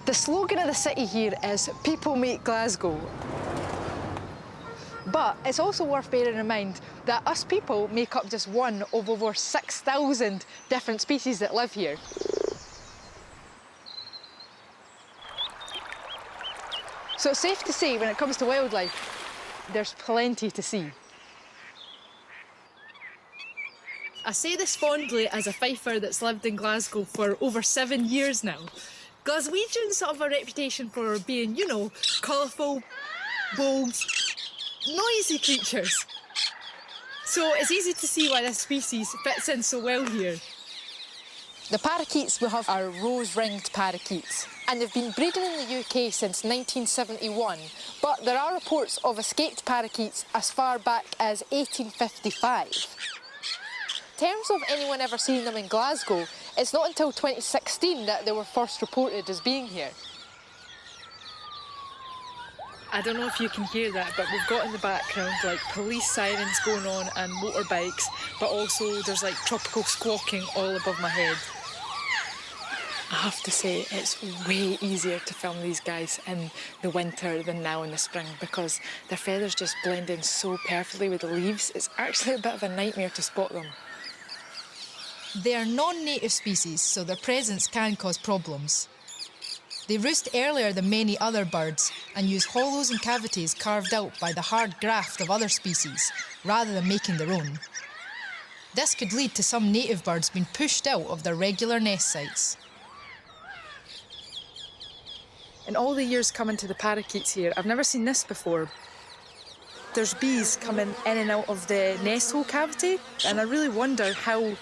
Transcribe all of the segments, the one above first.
The slogan of the city here is "People make Glasgow." But it's also worth bearing in mind that us people make up just one of over 6,000 different species that live here. So it's safe to say, when it comes to wildlife, there's plenty to see. I say this fondly as a Fifer that's lived in Glasgow for over 7 years now. Glaswegians have a reputation for being, you know, colourful, bold, noisy creatures. So it's easy to see why this species fits in so well here. The parakeets we have are rose-ringed parakeets, and they've been breeding in the UK since 1971, but there are reports of escaped parakeets as far back as 1855. In terms of anyone ever seeing them in Glasgow, it's not until 2016 that they were first reported as being here. I don't know if you can hear that, but we've got in the background like police sirens going on and motorbikes, but also there's like tropical squawking all above my head. I have to say, it's way easier to film these guys in the winter than now in the spring because their feathers just blend in so perfectly with the leaves. It's actually a bit of a nightmare to spot them. They are non-native species, so their presence can cause problems. They roost earlier than many other birds and use hollows and cavities carved out by the hard graft of other species, rather than making their own. This could lead to some native birds being pushed out of their regular nest sites. In all the years coming to the parakeets here, I've never seen this before. There's bees coming in and out of the nest hole cavity, and I really wonder how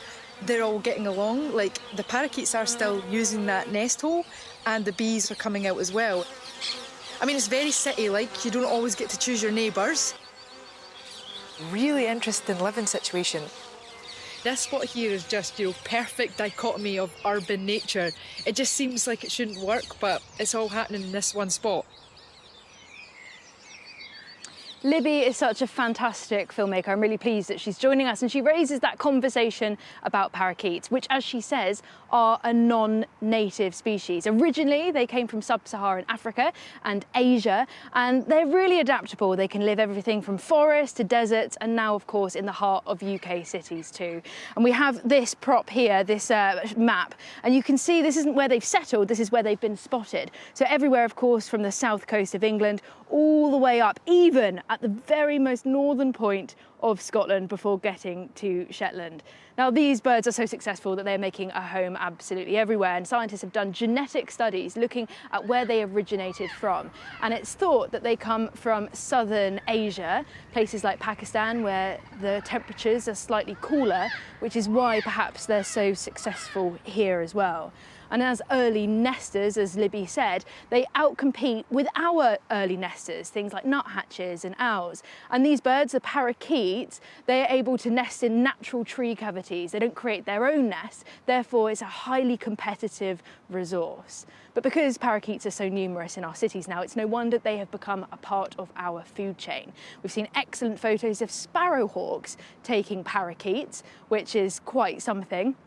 they're all getting along. Like, the parakeets are still using that nest hole, and the bees are coming out as well. I mean, it's very city-like. You don't always get to choose your neighbours. Really interesting living situation. This spot here is just, you know, perfect dichotomy of urban nature. It just seems like it shouldn't work, but it's all happening in this one spot. Libby is such a fantastic filmmaker. I'm really pleased that she's joining us, and she raises that conversation about parakeets, which, as she says, are a non-native species. Originally, they came from sub-Saharan Africa and Asia, and they're really adaptable. They can live everything from forests to deserts, and now, of course, in the heart of UK cities too. And we have this prop here, this map, and you can see this isn't where they've settled, this is where they've been spotted. So everywhere, of course, from the south coast of England all the way up, even at the very most northern point of Scotland before getting to Shetland. Now, these birds are so successful that they're making a home absolutely everywhere, and scientists have done genetic studies looking at where they originated from. And it's thought that they come from southern Asia, places like Pakistan, where the temperatures are slightly cooler, which is why perhaps they're so successful here as well. And as early nesters, as Libby said, they outcompete with our early nesters, things like nuthatches and owls. And these birds, the parakeets, they are able to nest in natural tree cavities. They don't create their own nests, therefore it's a highly competitive resource. But because parakeets are so numerous in our cities now, it's no wonder they have become a part of our food chain. We've seen excellent photos of sparrowhawks taking parakeets, which is quite something.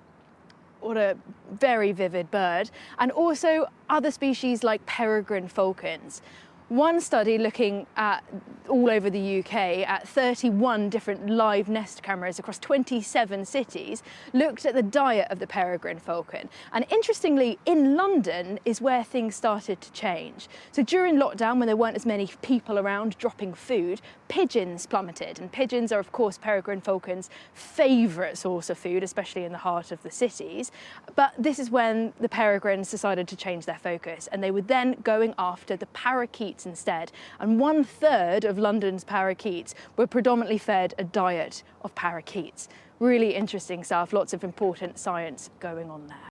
What a very vivid bird. And also other species like peregrine falcons. One study looking at all over the UK at 31 different live nest cameras across 27 cities looked at the diet of the peregrine falcon. And interestingly, in London is where things started to change. So during lockdown, when there weren't as many people around dropping food, pigeons plummeted. And pigeons are, of course, peregrine falcons' favourite source of food, especially in the heart of the cities. But this is when the peregrines decided to change their focus, and they were then going after the parakeets instead. And 1/3 of London's parakeets were predominantly fed a diet of parakeets. Really interesting stuff, lots of important science going on there.